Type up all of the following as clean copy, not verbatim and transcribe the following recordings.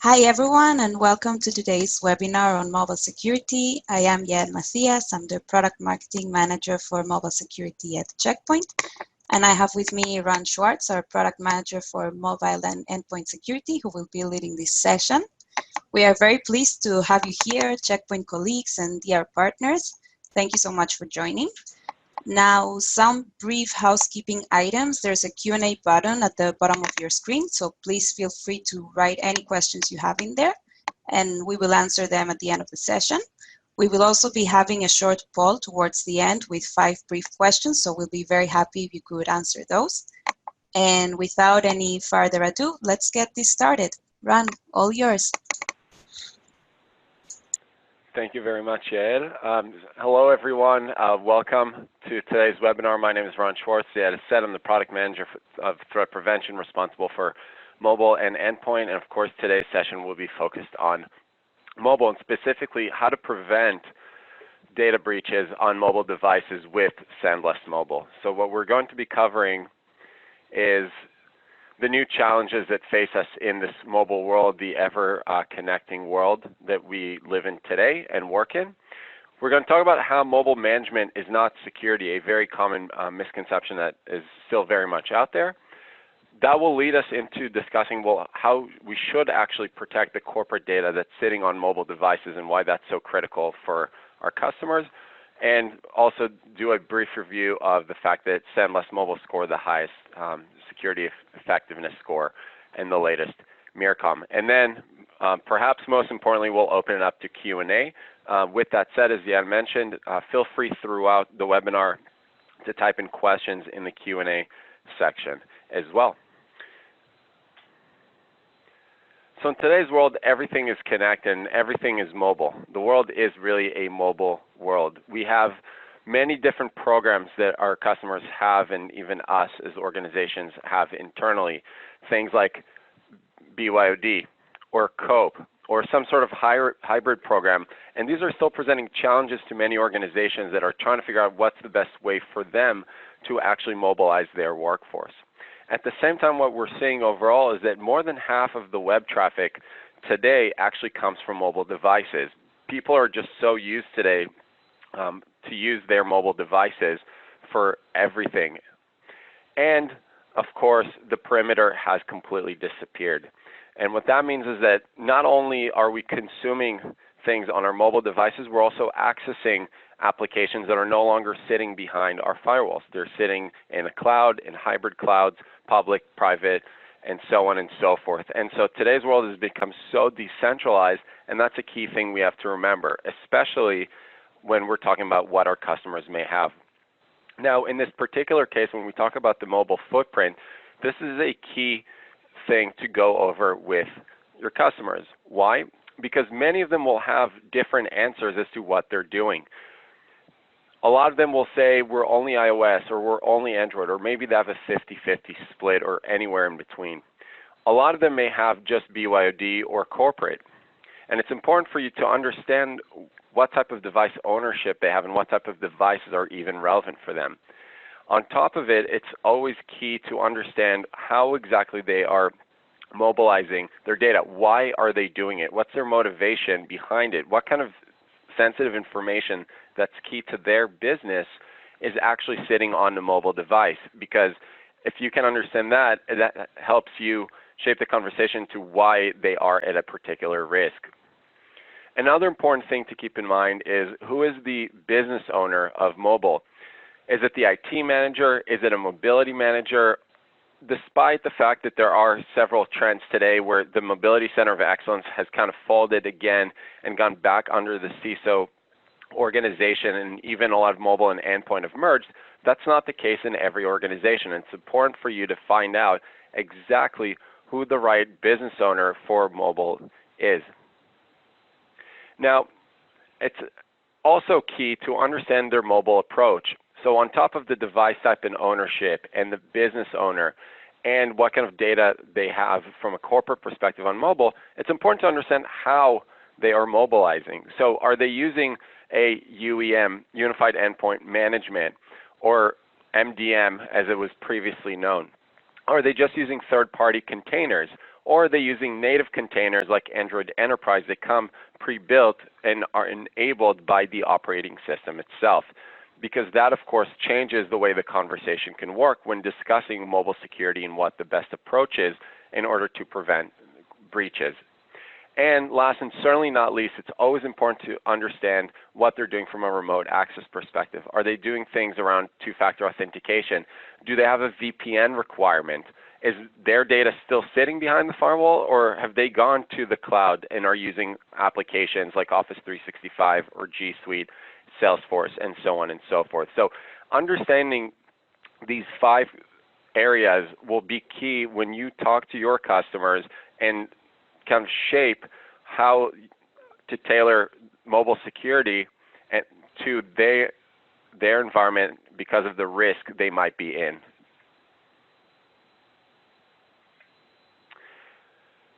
Hi everyone, and welcome to today's webinar on mobile security. I am Yael Macias. I'm the Product Marketing Manager for Mobile Security at Check Point. And I have with me Ron Schwartz, our Product Manager for Mobile and Endpoint Security, who will be leading this session. We are very pleased to have you here, Check Point colleagues and DR partners. Thank you so much for joining. Now, some brief housekeeping items. There's a Q&A button at the bottom of your screen, so please feel free to write any questions you have in there, and we will answer them at the end of the session. We will also be having a short poll towards the end with 5 brief questions, so we'll be very happy if you could answer those. And without any further ado, let's get this started. Ron, all yours. Thank you very much, Yael. Hello, everyone. Welcome to today's webinar. My name is Ron Schwartz. As said, I'm the Product Manager of Threat Prevention, responsible for mobile and endpoint. And of course, today's session will be focused on mobile and specifically how to prevent data breaches on mobile devices with SandBlast Mobile. So what we're going to be covering is the new challenges that face us in this mobile world, the ever-connecting world that we live in today and work in. We're going to talk about how mobile management is not security, a very common misconception that is still very much out there. That will lead us into discussing, well, how we should actually protect the corporate data that's sitting on mobile devices and why that's so critical for our customers, and also do a brief review of the fact that SandBlast Mobile scored the highest security effectiveness score in the latest MIRCOM. And then perhaps most importantly, we'll open it up to Q&A. With that said, as Jan mentioned, feel free throughout the webinar to type in questions in the Q&A section as well. So in today's world, everything is connected and everything is mobile. The world is really a mobile world. We have many different programs that our customers have, and even us as organizations have internally. Things like BYOD or COPE or some sort of hybrid program. And these are still presenting challenges to many organizations that are trying to figure out what's the best way for them to actually mobilize their workforce. At the same time, what we're seeing overall is that more than half of the web traffic today actually comes from mobile devices. People are just so used today to use their mobile devices for everything. And of course, the perimeter has completely disappeared. And what that means is that not only are we consuming things on our mobile devices, we're also accessing applications that are no longer sitting behind our firewalls. They're sitting in the cloud, in hybrid clouds, public, private, and so on and so forth. And so today's world has become so decentralized, and that's a key thing we have to remember, especially when we're talking about what our customers may have. Now, in this particular case, when we talk about the mobile footprint, this is a key thing to go over with your customers. Why? Because many of them will have different answers as to what they're doing. A lot of them will say we're only iOS or we're only Android, or maybe they have a 50-50 split or anywhere in between. A lot of them may have just BYOD or corporate. And it's important for you to understand what type of device ownership they have and what type of devices are even relevant for them. On top of it, it's always key to understand how exactly they are mobilizing their data. Why are they doing it? What's their motivation behind it? What kind of sensitive information that's key to their business is actually sitting on the mobile device? Because if you can understand that, that helps you shape the conversation to why they are at a particular risk. Another important thing to keep in mind is who is the business owner of mobile? Is it the IT manager? Is it a mobility manager? Despite the fact that there are several trends today where the Mobility Center of Excellence has kind of folded again and gone back under the CISO organization, and even a lot of mobile and endpoint have merged, that's not the case in every organization. It's important for you to find out exactly who the right business owner for mobile is. Now, it's also key to understand their mobile approach. So on top of the device type and ownership and the business owner and what kind of data they have from a corporate perspective on mobile, it's important to understand how they are mobilizing. So are they using a UEM, Unified Endpoint Management, or MDM as it was previously known? Are they just using third-party containers? or are they using native containers like Android Enterprise that come pre-built and are enabled by the operating system itself? Because that, of course, changes the way the conversation can work when discussing mobile security and what the best approach is in order to prevent breaches. And last and certainly not least, it's always important to understand what they're doing from a remote access perspective. Are they doing things around two-factor authentication? Do they have a VPN requirement? Is their data still sitting behind the firewall, or have they gone to the cloud and are using applications like Office 365 or G Suite, Salesforce, and so on and so forth? So understanding these 5 areas will be key when you talk to your customers and kind of shape how to tailor mobile security to their environment because of the risk they might be in.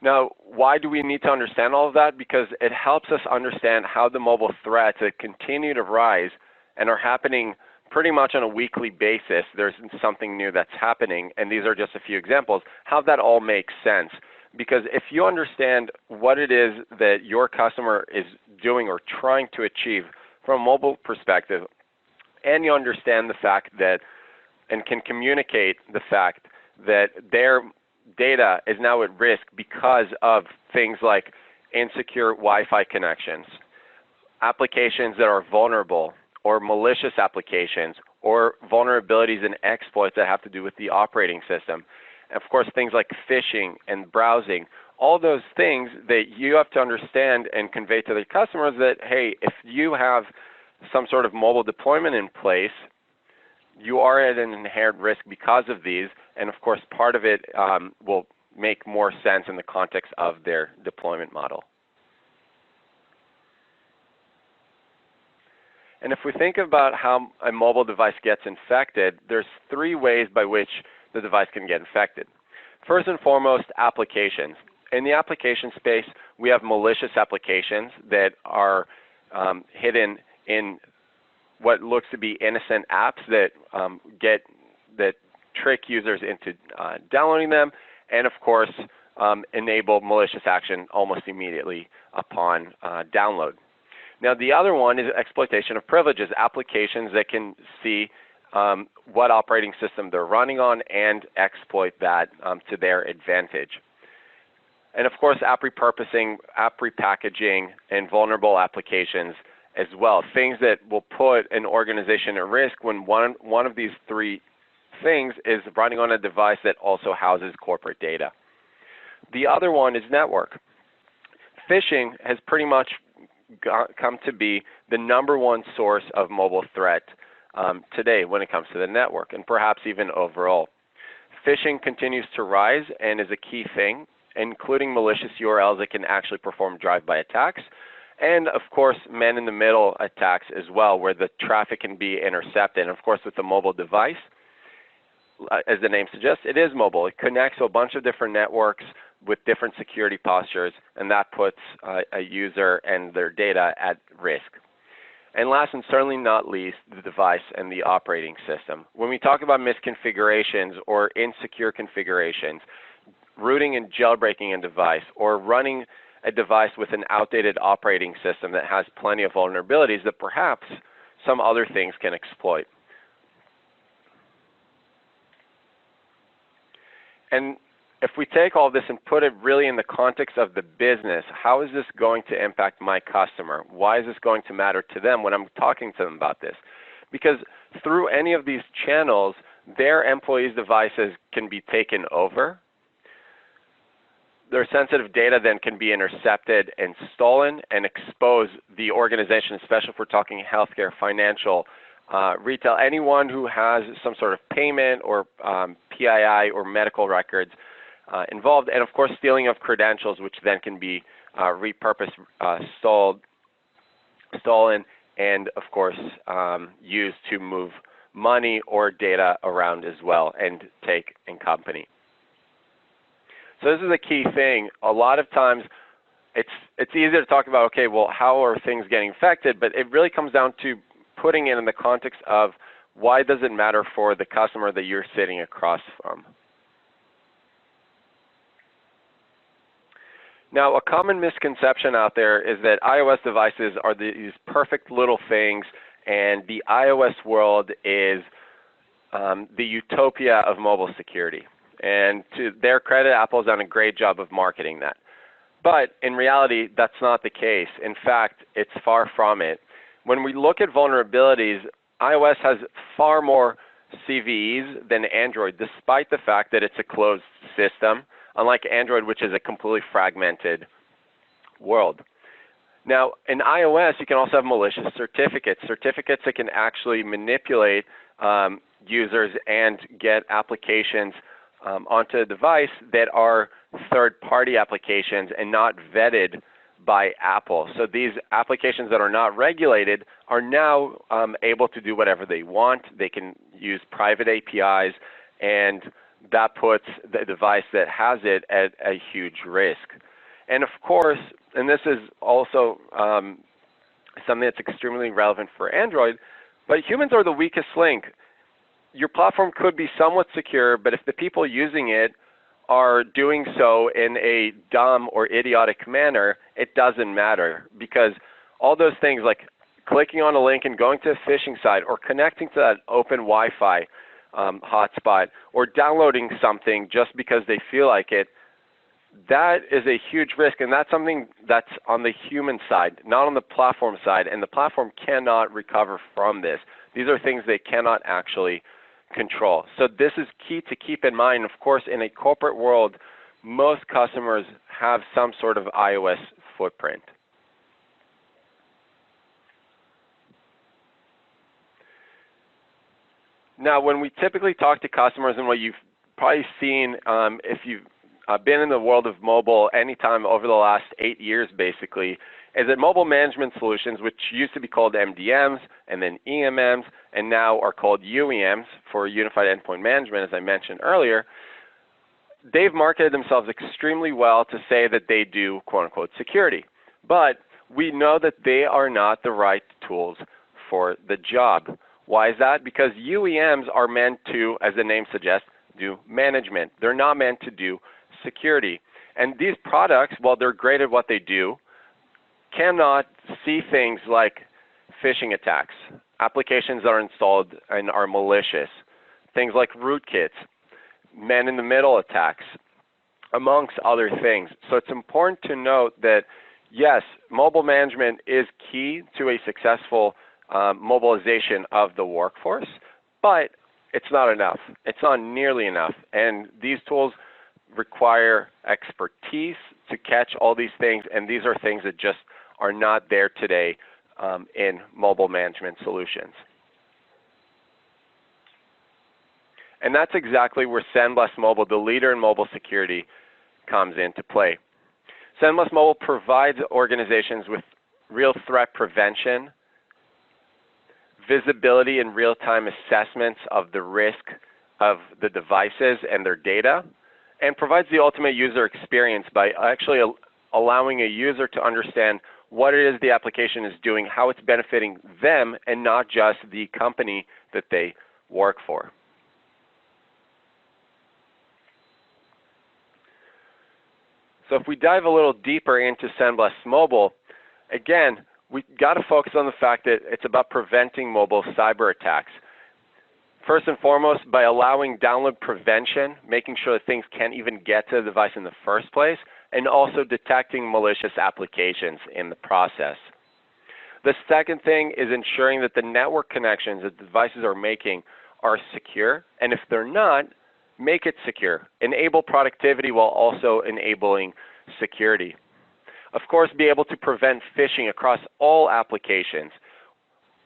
Now, why do we need to understand all of that? Because it helps us understand how the mobile threats that continue to rise and are happening pretty much on a weekly basis. There's something new that's happening, and these are just a few examples, how that all makes sense. Because if you understand what it is that your customer is doing or trying to achieve from a mobile perspective, and you understand the fact that, and can communicate the fact that their data is now at risk because of things like insecure Wi-Fi connections, applications that are vulnerable, or malicious applications, or vulnerabilities and exploits that have to do with the operating system. And of course, things like phishing and browsing, all those things that you have to understand and convey to the customers that, hey, if you have some sort of mobile deployment in place, you are at an inherent risk because of these, and of course part of it will make more sense in the context of their deployment model. And if we think about how a mobile device gets infected, there's 3 ways by which the device can get infected. First and foremost, applications. In the application space, we have malicious applications that are hidden in what looks to be innocent apps that trick users into downloading them, and of course enable malicious action almost immediately upon download. Now the other one is exploitation of privileges, applications that can see what operating system they're running on and exploit that to their advantage. And of course, app repurposing, app repackaging, and vulnerable applications as well. Things that will put an organization at risk when one of these 3 things is running on a device that also houses corporate data. The other one is network. Phishing has pretty much come to be the #1 source of mobile threat today when it comes to the network, and perhaps even overall. Phishing continues to rise and is a key thing, including malicious URLs that can actually perform drive-by attacks, and of course man-in-the-middle attacks as well, where the traffic can be intercepted. And of course with the mobile device, as the name suggests, it is mobile. It connects to a bunch of different networks with different security postures, and that puts a user and their data at risk. And last and certainly not least, the device and the operating system. When we talk about misconfigurations or insecure configurations, rooting and jailbreaking a device, or running a device with an outdated operating system that has plenty of vulnerabilities that perhaps some other things can exploit. And if we take all this and put it really in the context of the business, how is this going to impact my customer? Why is this going to matter to them when I'm talking to them about this? Because through any of these channels, their employees' devices can be taken over. Their sensitive data then can be intercepted and stolen and expose the organization, especially if we're talking healthcare, financial, retail, anyone who has some sort of payment or PII or medical records involved, and of course stealing of credentials, which then can be repurposed, stolen, and of course used to move money or data around as well and take in company. So this is a key thing. A lot of times it's easy to talk about, okay, well, how are things getting affected, but it really comes down to putting it in the context of why does it matter for the customer that you're sitting across from. Now, a common misconception out there is that iOS devices are these perfect little things, and the iOS world is the utopia of mobile security. And to their credit, Apple's done a great job of marketing that. But in reality, that's not the case. In fact, it's far from it. When we look at vulnerabilities, iOS has far more CVEs than Android, despite the fact that it's a closed system, unlike Android, which is a completely fragmented world. Now, in iOS, you can also have malicious certificates that can actually manipulate users and get applications onto a device that are third-party applications and not vetted by Apple. So these applications that are not regulated are now able to do whatever they want. They can use private APIs, and that puts the device that has it at a huge risk. And of course, and this is also something that's extremely relevant for Android, but humans are the weakest link. Your platform could be somewhat secure, but if the people using it are doing so in a dumb or idiotic manner, it doesn't matter, because all those things like clicking on a link and going to a phishing site, or connecting to that open Wi-Fi hotspot, or downloading something just because they feel like it, that is a huge risk, and that's something that's on the human side, not on the platform side, and the platform cannot recover from this. These are things they cannot actually control. So this is key to keep in mind. Of course, in a corporate world, most customers have some sort of iOS footprint. Now, when we typically talk to customers, and what you've probably seen if you've been in the world of mobile anytime over the last 8 years, basically, is that mobile management solutions, which used to be called MDMs and then EMMs and now are called UEMs for Unified Endpoint Management, as I mentioned earlier, they've marketed themselves extremely well to say that they do quote-unquote security. But we know that they are not the right tools for the job. Why is that? Because UEMs are meant to, as the name suggests, do management. They're not meant to do security. And these products, while they're great at what they do, cannot see things like phishing attacks, applications that are installed and are malicious, things like rootkits, man-in-the-middle attacks, amongst other things. So it's important to note that, yes, mobile management is key to a successful mobilization of the workforce, but it's not enough. It's not nearly enough. And these tools require expertise to catch all these things, and these are things that just are not there today in mobile management solutions. And that's exactly where SendBlast Mobile, the leader in mobile security, comes into play. SendBlast Mobile provides organizations with real threat prevention, visibility and real-time assessments of the risk of the devices and their data, and provides the ultimate user experience by actually allowing a user to understand what it is the application is doing, how it's benefiting them, and not just the company that they work for. So if we dive a little deeper into SendBlast Mobile, again, we got to focus on the fact that it's about preventing mobile cyber attacks. First and foremost, by allowing download prevention, making sure that things can't even get to the device in the first place, and also detecting malicious applications in the process. The second thing is ensuring that the network connections that the devices are making are secure, and if they're not, make it secure. Enable productivity while also enabling security. Of course, be able to prevent phishing across all applications.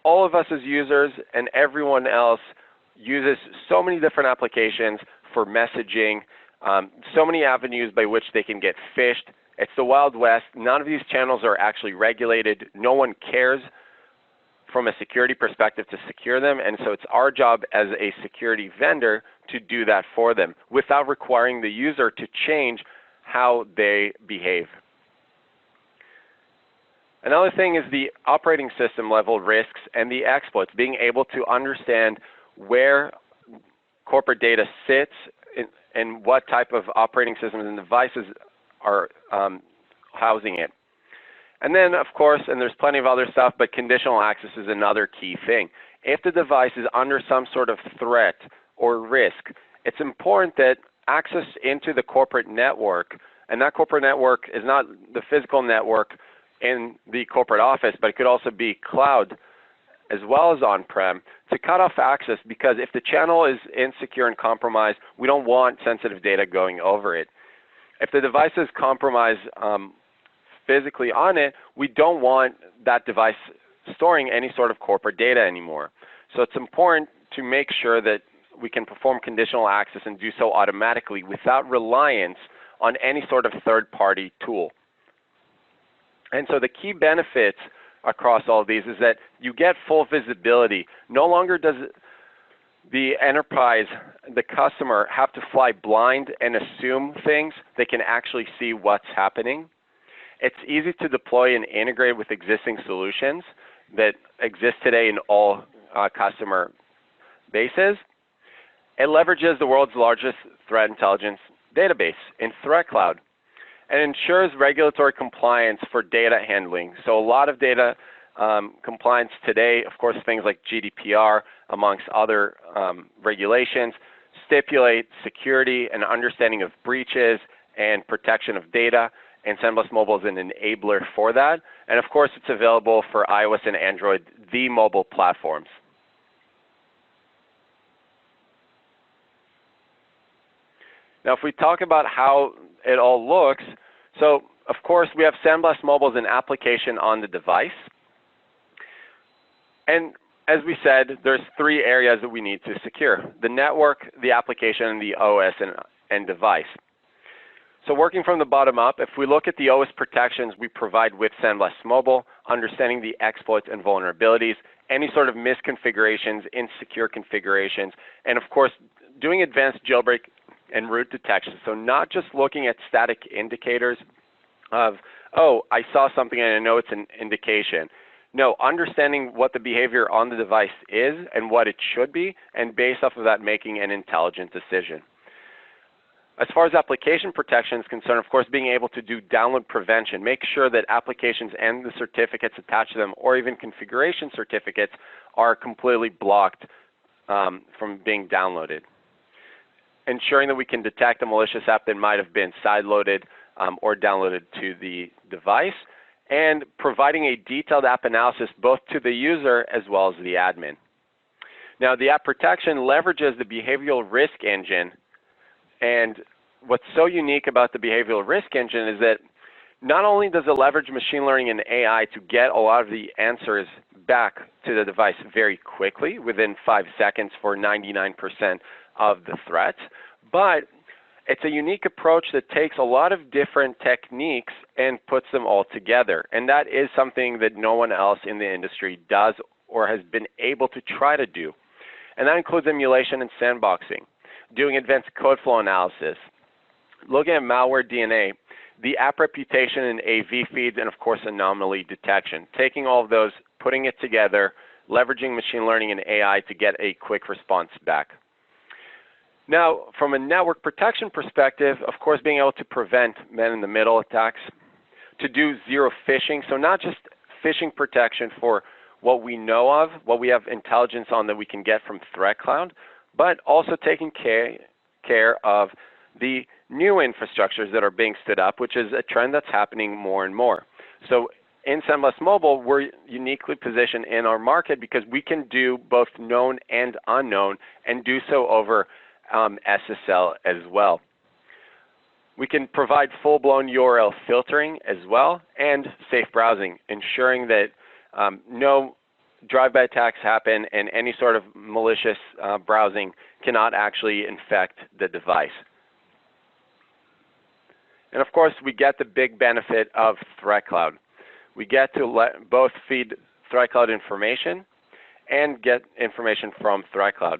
All of us as users and everyone else uses so many different applications for messaging, so many avenues by which they can get phished. It's the Wild West. None of these channels are actually regulated. No one cares from a security perspective to secure them, and so it's our job as a security vendor to do that for them without requiring the user to change how they behave. Another thing is the operating system level risks and the exploits, being able to understand where corporate data sits and what type of operating systems and devices are housing it. And then, of course, and there's plenty of other stuff, but conditional access is another key thing. If the device is under some sort of threat or risk, it's important that access into the corporate network, and that corporate network is not the physical network in the corporate office, but it could also be cloud as well as on-prem, to cut off access, because if the channel is insecure and compromised, we don't want sensitive data going over it. If the device is compromised physically on it, we don't want that device storing any sort of corporate data anymore. So it's important to make sure that we can perform conditional access and do so automatically without reliance on any sort of third-party tool. And so the key benefits across all of these is that you get full visibility. No longer does the enterprise, the customer, have to fly blind and assume things. They can actually see what's happening. It's easy to deploy and integrate with existing solutions that exist today in all customer bases. It leverages the world's largest threat intelligence database in ThreatCloud, and ensures regulatory compliance for data handling. So a lot of data compliance today, of course, things like GDPR, amongst other regulations, stipulate security and understanding of breaches and protection of data, and SandBlast Mobile is an enabler for that. And of course, it's available for iOS and Android, the mobile platforms. Now, if we talk about how it all looks, so of course, we have SandBlast Mobile as an application on the device. And as we said, there's three areas that we need to secure: the network, the application, and the OS and device. So working from the bottom up, if we look at the OS protections we provide with SandBlast Mobile, understanding the exploits and vulnerabilities, any sort of misconfigurations, insecure configurations, and of course, doing advanced jailbreak and root detection. So not just looking at static indicators of, oh, I saw something and I know it's an indication. No, understanding what the behavior on the device is and what it should be, and based off of that, making an intelligent decision. As far as application protection is concerned, of course, being able to do download prevention, make sure that applications and the certificates attached to them, or even configuration certificates, are completely blocked from being downloaded. Ensuring that we can detect a malicious app that might have been sideloaded or downloaded to the device, and providing a detailed app analysis both to the user as well as the admin. Now, the app protection leverages the behavioral risk engine, and what's so unique about the behavioral risk engine is that not only does it leverage machine learning and AI to get a lot of the answers back to the device very quickly, within 5 seconds for 99% of the threats, but it's a unique approach that takes a lot of different techniques and puts them all together. And that is something that no one else in the industry does or has been able to try to do. And that includes emulation and sandboxing, doing advanced code flow analysis, looking at malware DNA, the app reputation and AV feeds, and of course anomaly detection. Taking all of those, putting it together, leveraging machine learning and AI to get a quick response back. Now, from a network protection perspective, of course, being able to prevent man-in-the-middle attacks, to do zero phishing, so not just phishing protection for what we know of, what we have intelligence on that we can get from ThreatCloud, but also taking care of the new infrastructures that are being stood up, which is a trend that's happening more and more. So in SandBlast Mobile, we're uniquely positioned in our market because we can do both known and unknown, and do so over SSL as well. We can provide full-blown URL filtering as well, and safe browsing, ensuring that no drive-by attacks happen and any sort of malicious browsing cannot actually infect the device. And of course, we get the big benefit of ThreatCloud. We get to both feed ThreatCloud information and get information from ThreatCloud,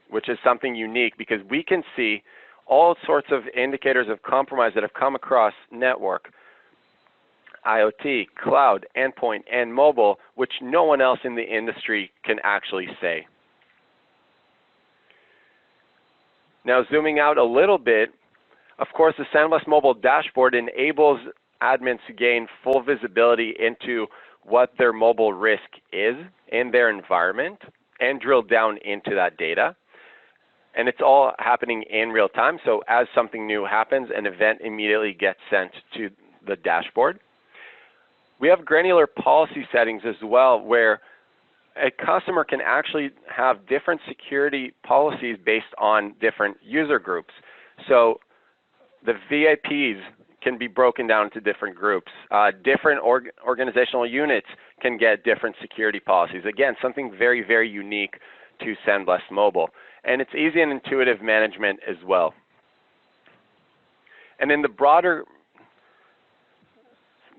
which is something unique because we can see all sorts of indicators of compromise that have come across network, IoT, cloud, endpoint, and mobile, which no one else in the industry can actually say. Now, zooming out a little bit, of course, the SandBlast Mobile dashboard enables admins to gain full visibility into what their mobile risk is in their environment and drill down into that data. And it's all happening in real time. So as something new happens, an event immediately gets sent to the dashboard. We have granular policy settings as well, where a customer can actually have different security policies based on different user groups. So the VIPs can be broken down into different groups. Different organizational units can get different security policies. Again, something very, very unique to SandBlast Mobile. And it's easy and intuitive management as well. And in the broader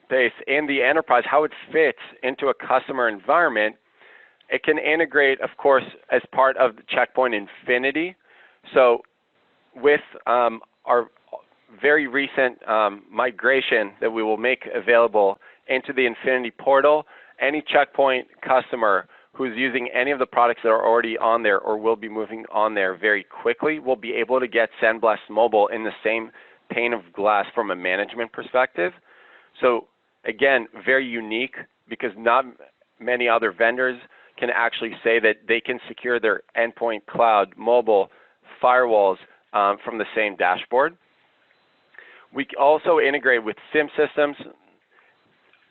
space, in the enterprise, how it fits into a customer environment, it can integrate, of course, as part of the Checkpoint Infinity. So with our very recent migration that we will make available into the Infinity portal, any Checkpoint customer who's using any of the products that are already on there or will be moving on there very quickly will be able to get SandBlast Mobile in the same pane of glass from a management perspective. So again, very unique, because not many other vendors can actually say that they can secure their endpoint, cloud, mobile, firewalls from the same dashboard. We also integrate with SIEM systems.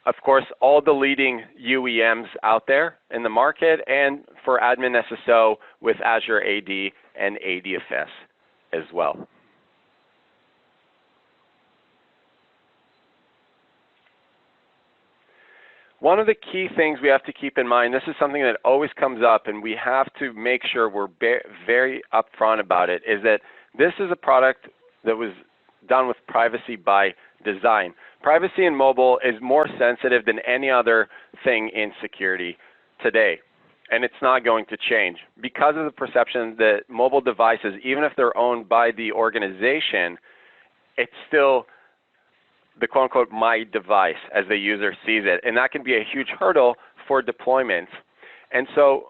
Of course, all the leading UEMs out there in the market, and for admin SSO with Azure AD and ADFS as well. One of the key things we have to keep in mind, this is something that always comes up and we have to make sure we're very upfront about it, is that this is a product that was done with privacy by design. Privacy in mobile is more sensitive than any other thing in security today, and it's not going to change because of the perception that mobile devices, even if they're owned by the organization, it's still the quote-unquote my device as the user sees it, and that can be a huge hurdle for deployments. And so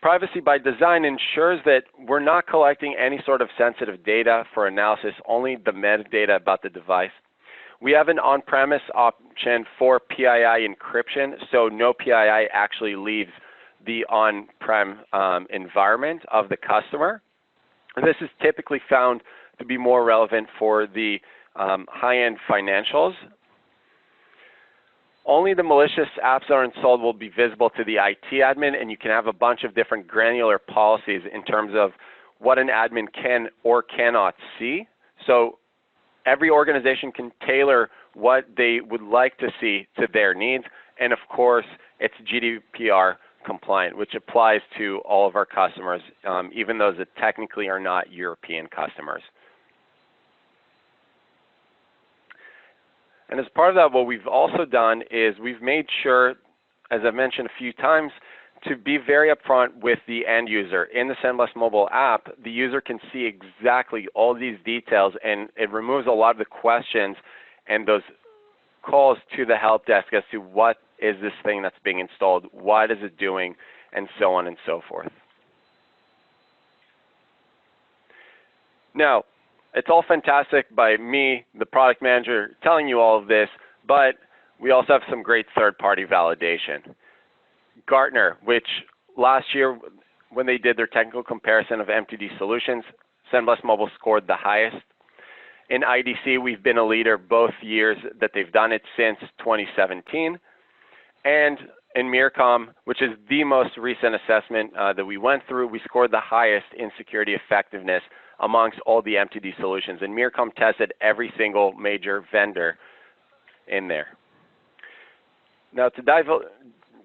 privacy by design ensures that we're not collecting any sort of sensitive data for analysis, only the metadata about the device. We have an on-premise option for PII encryption, so no PII actually leaves the on-prem environment of the customer. This is typically found to be more relevant for the high-end financials. Only the malicious apps that are installed will be visible to the IT admin, and you can have a bunch of different granular policies in terms of what an admin can or cannot see. So every organization can tailor what they would like to see to their needs, and of course, it's GDPR compliant, which applies to all of our customers, even those that technically are not European customers. And as part of that, what we've also done is we've made sure, as I've mentioned a few times, to be very upfront with the end user. In the SandBlast Mobile app, the user can see exactly all these details, and it removes a lot of the questions and those calls to the help desk as to what is this thing that's being installed, what is it doing, and so on and so forth. Now, it's all fantastic by me, the product manager, telling you all of this, but we also have some great third-party validation. Gartner, which last year when they did their technical comparison of MTD solutions, SandBlast Mobile scored the highest. In IDC, we've been a leader both years that they've done it since 2017. And in MIRCOM, which is the most recent assessment that we went through, we scored the highest in security effectiveness amongst all the MTD solutions. And MIRCOM tested every single major vendor in there. Now to dive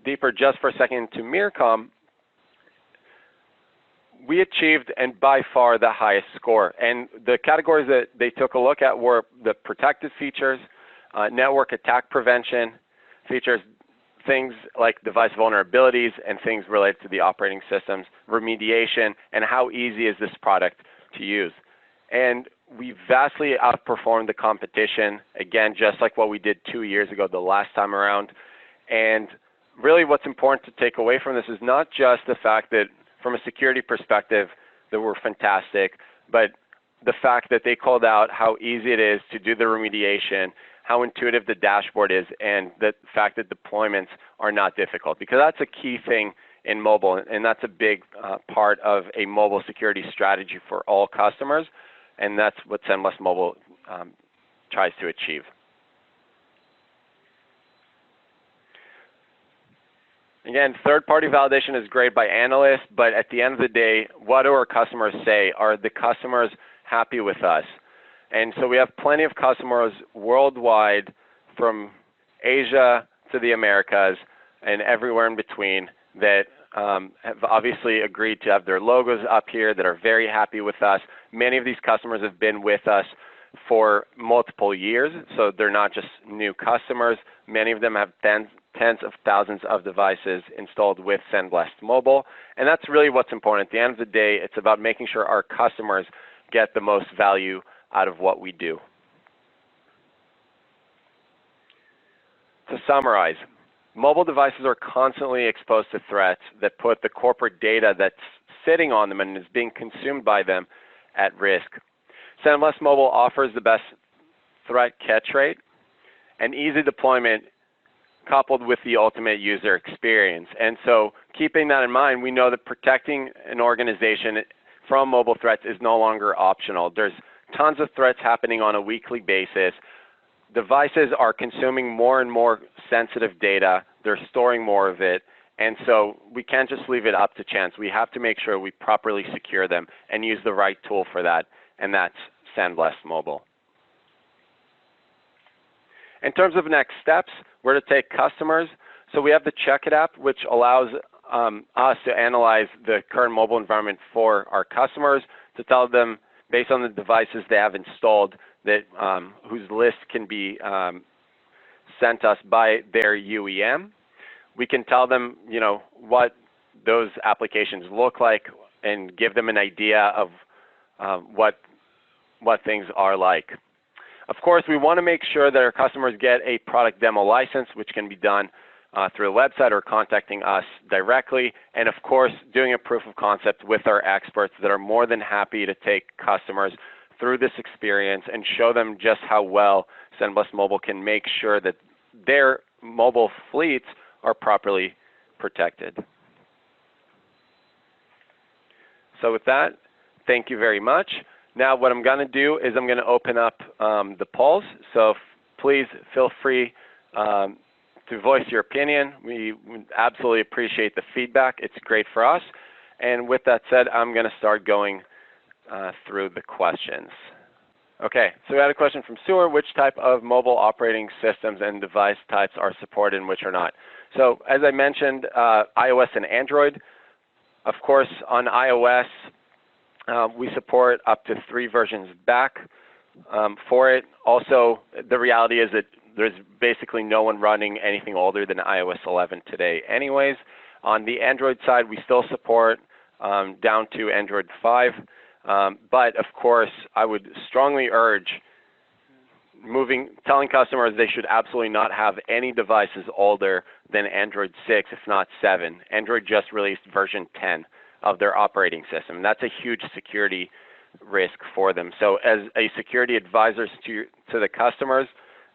deeper just for a second into MIRCOM, we achieved, and by far, the highest score. And the categories that they took a look at were the protected features, network attack prevention features, things like device vulnerabilities, and things related to the operating systems, remediation, and how easy is this product to use. And we vastly outperformed the competition, again, just like what we did 2 years ago the last time around. And really what's important to take away from this is not just the fact that from a security perspective that we're fantastic, but the fact that they called out how easy it is to do the remediation, how intuitive the dashboard is and the fact that deployments are not difficult, because that's a key thing in mobile, and that's a big part of a mobile security strategy for all customers, and that's what SendBlast Mobile tries to achieve. Again, third-party validation is great by analysts, but at the end of the day, what do our customers say? Are the customers happy with us? And so we have plenty of customers worldwide, from Asia to the Americas and everywhere in between, that have obviously agreed to have their logos up here, that are very happy with us. Many of these customers have been with us for multiple years, so they're not just new customers. Many of them have tens of thousands of devices installed with SendBlast Mobile, and that's really what's important. At the end of the day, it's about making sure our customers get the most value out of what we do. To summarize, mobile devices are constantly exposed to threats that put the corporate data that's sitting on them and is being consumed by them at risk. SendBlast Mobile offers the best threat catch rate and easy deployment, coupled with the ultimate user experience. And so, keeping that in mind, we know that protecting an organization from mobile threats is no longer optional. There's tons of threats happening on a weekly basis. Devices are consuming more and more sensitive data. They're storing more of it. And so we can't just leave it up to chance. We have to make sure we properly secure them and use the right tool for that, and that's SendBlast Mobile. In terms of next steps, where to take customers. So we have the Check It app, which allows us to analyze the current mobile environment for our customers, to tell them, based on the devices they have installed, that whose list can be sent us by their UEM. We can tell them, what those applications look like and give them an idea of what things are like. Of course, we want to make sure that our customers get a product demo license, which can be done through a website or contacting us directly, and of course, doing a proof of concept with our experts that are more than happy to take customers through this experience and show them just how well SendBlast Mobile can make sure that their mobile fleets are properly protected. So with that, thank you very much. Now what I'm going to do is I'm going to open up the polls. So please feel free to voice your opinion. We absolutely appreciate the feedback. It's great for us. And with that said, I'm going to start going through the questions. Okay, so we had a question from Sewer. Which type of mobile operating systems and device types are supported and which are not? So as I mentioned, iOS and Android. Of course, on iOS, we support up to 3 versions back for it. Also, the reality is that there's basically no one running anything older than iOS 11 today anyways. On the Android side, we still support down to Android 5. But of course, I would strongly urge telling customers they should absolutely not have any devices older than Android 6, if not 7. Android just released version 10 of their operating system. And that's a huge security risk for them. So as a security advisor to the customers,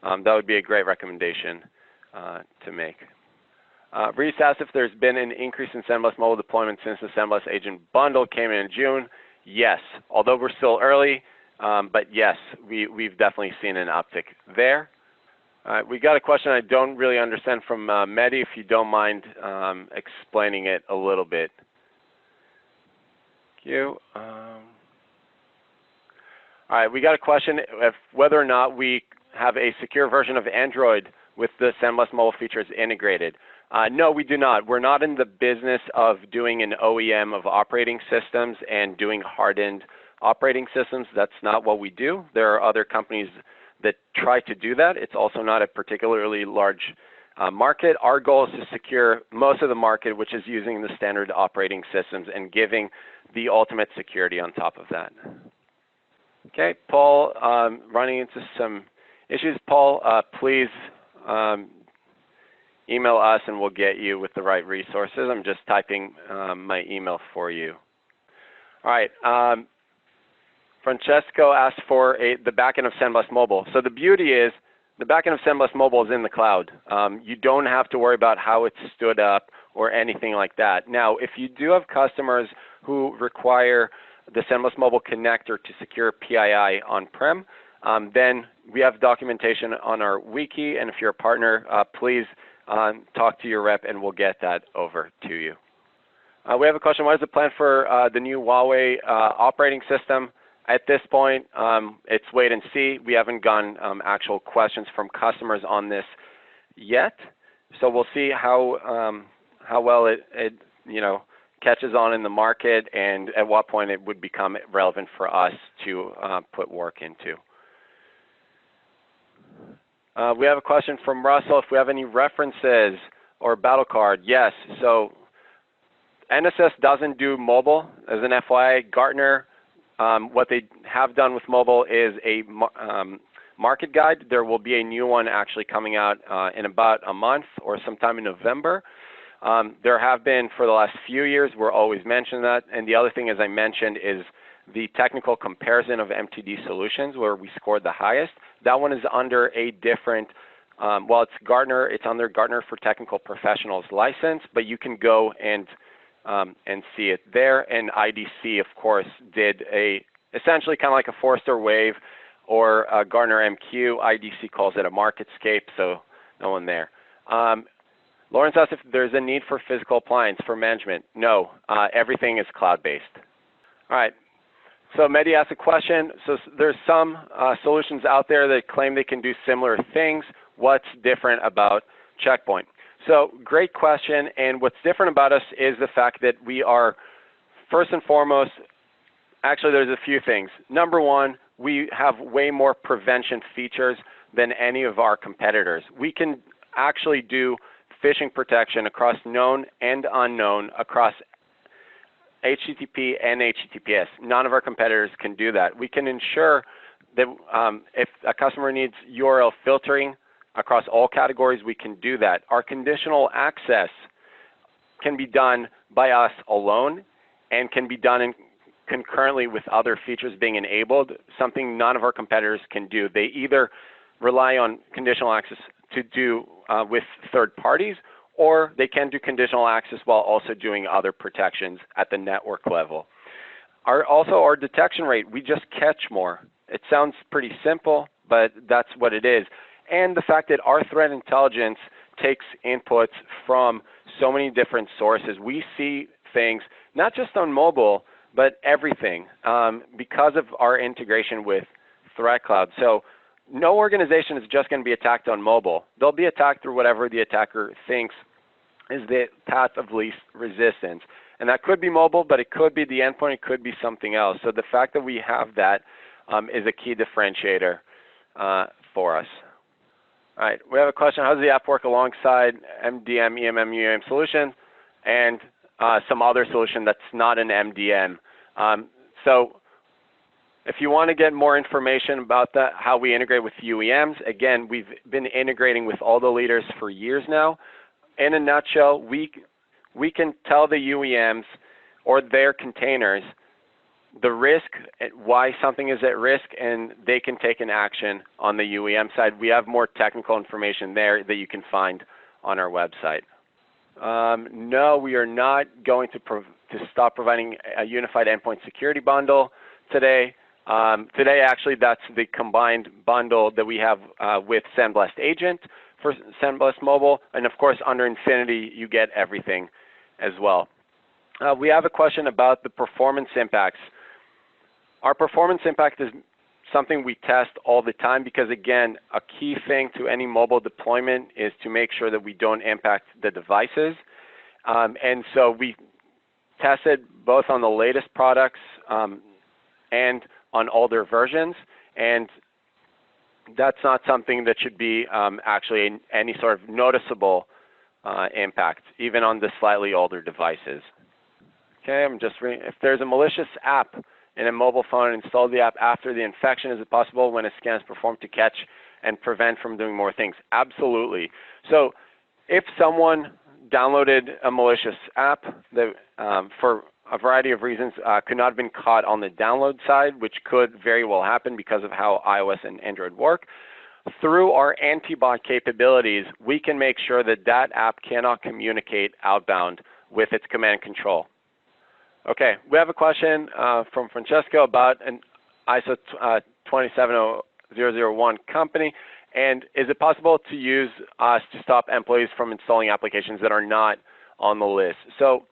that would be a great recommendation to make. Reese asked if there's been an increase in SendBlast Mobile deployment since the SendBlast Agent Bundle came in June. Yes, although we're still early, but yes, we've definitely seen an uptick there. We got a question I don't really understand from Mehdi, if you don't mind explaining it a little bit. Thank you. All right, we got a question of whether or not we have a secure version of Android with the SendBlast Mobile features integrated. No, we do not. We're not in the business of doing an OEM of operating systems and doing hardened operating systems. That's not what we do. There are other companies that try to do that. It's also not a particularly large market. Our goal is to secure most of the market, which is using the standard operating systems and giving the ultimate security on top of that. Okay, Paul, running into some issues. Paul, please email us and we'll get you with the right resources. I'm just typing my email for you. All right. Francesco asked for the backend of SendBlast Mobile. So the beauty is the backend of SendBlast Mobile is in the cloud. You don't have to worry about how it's stood up or anything like that. Now, if you do have customers who require the SendBlast Mobile connector to secure PII on-prem, then we have documentation on our wiki, and if you're a partner, please talk to your rep and we'll get that over to you. We have a question, what is the plan for the new Huawei operating system? At this point, it's wait and see. We haven't gotten actual questions from customers on this yet, so we'll see how well it catches on in the market and at what point it would become relevant for us to put work into. We have a question from Russell, if we have any references or battle card. Yes, so NSS doesn't do mobile. As an FYI, Gartner, what they have done with mobile is a market guide. There will be a new one actually coming out in about a month or sometime in November. There have been for the last few years, we're always mentioning that. And the other thing, as I mentioned, is the technical comparison of MTD solutions where we scored the highest. That one is under a different, well, it's Gartner, it's under Gartner for Technical Professionals license, but you can go and see it there. And IDC, of course, did essentially kind of like a Forrester Wave or a Gartner MQ. IDC calls it a MarketScape, so no one there. Lawrence asked if there's a need for physical appliance for management. No, everything is cloud-based. All right. So Mehdi asked a question. So there's some solutions out there that claim they can do similar things. What's different about Checkpoint? So great question. And what's different about us is the fact that we are, first and foremost, actually there's a few things. Number one, we have way more prevention features than any of our competitors. We can actually do phishing protection across known and unknown across HTTP and HTTPS. None of our competitors can do that. We can ensure that if a customer needs URL filtering across all categories, we can do that. Our conditional access can be done by us alone and can be done concurrently with other features being enabled, something none of our competitors can do. They either rely on conditional access to do with third parties, or they can do conditional access while also doing other protections at the network level. Also, our detection rate, we just catch more. It sounds pretty simple, but that's what it is. And the fact that our threat intelligence takes inputs from so many different sources. We see things, not just on mobile, but everything because of our integration with ThreatCloud. So no organization is just going to be attacked on mobile. They'll be attacked through whatever the attacker thinks is the path of least resistance. And that could be mobile, but it could be the endpoint, it could be something else. So the fact that we have that is a key differentiator for us. All right, we have a question, how does the app work alongside MDM, EMM, UEM solution and some other solution that's not an MDM? So if you want to get more information about that, how we integrate with UEMs, again, we've been integrating with all the leaders for years now. In a nutshell, we can tell the UEMs or their containers the risk, why something is at risk, and they can take an action on the UEM side. We have more technical information there that you can find on our website. No, we are not going to stop providing a unified endpoint security bundle today. Today, actually, that's the combined bundle that we have with SendBlast Agent for SendBlast Mobile, and of course, under Infinity, you get everything as well. We have a question about the performance impacts. Our performance impact is something we test all the time because, again, a key thing to any mobile deployment is to make sure that we don't impact the devices. And so we tested both on the latest products and on older versions, and that's not something that should be actually any sort of noticeable impact, even on the slightly older devices. Okay, I'm just reading. If there's a malicious app in a mobile phone and install the app after the infection, is it possible when a scan is performed to catch and prevent from doing more things? Absolutely. So if someone downloaded a malicious app that for a variety of reasons could not have been caught on the download side, which could very well happen because of how iOS and Android work, through our anti-bot capabilities, we can make sure that that app cannot communicate outbound with its command control. Okay, we have a question from Francesco about an ISO 27001 company, and is it possible to use us to stop employees from installing applications that are not on the list? So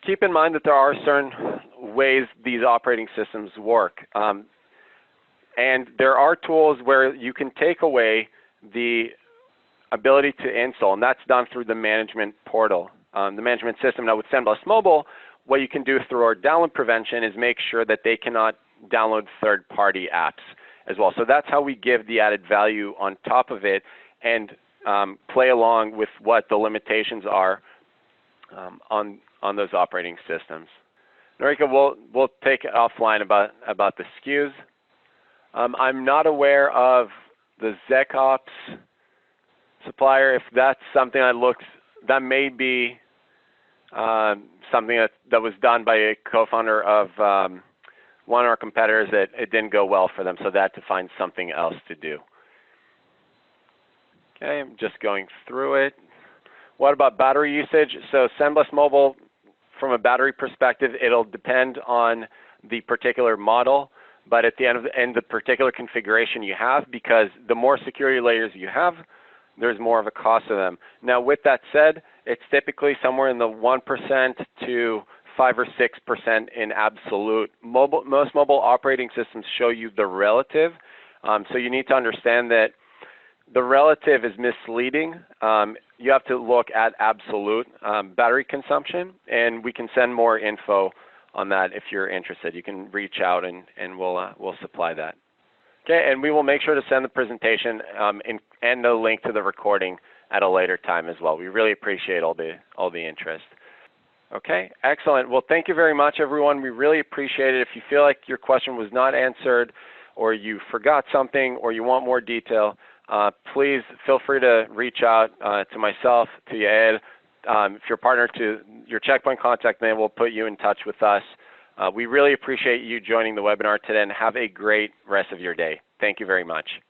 keep in mind that there are certain ways these operating systems work. And there are tools where you can take away the ability to install, and that's done through the management portal, the management system. Now with SendBlast Mobile, what you can do through our download prevention is make sure that they cannot download third-party apps as well. So that's how we give the added value on top of it and play along with what the limitations are on those operating systems. Norika, we'll take it offline about the SKUs. I'm not aware of the ZecOps supplier. If that's something that may be something that was done by a co-founder of one of our competitors that it didn't go well for them, so they had to find something else to do. Okay, I'm just going through it. What about battery usage? So SendBlast Mobile, from a battery perspective, it'll depend on the particular model, but at the end of the particular configuration you have, because the more security layers you have, there's more of a cost of them. Now with that said, it's typically somewhere in the 1% to 5 or 6% in absolute. Most mobile operating systems show you the relative, so you need to understand that the relative is misleading. You have to look at absolute battery consumption, and we can send more info on that if you're interested. You can reach out and we'll supply that. Okay, and we will make sure to send the presentation and the link to the recording at a later time as well. We really appreciate all the interest. Okay, excellent. Well, thank you very much, everyone. We really appreciate it. If you feel like your question was not answered, or you forgot something, or you want more detail, please feel free to reach out to myself, to Yael. If you're a partner to your Checkpoint contact, then we'll put you in touch with us. We really appreciate you joining the webinar today, and have a great rest of your day. Thank you very much.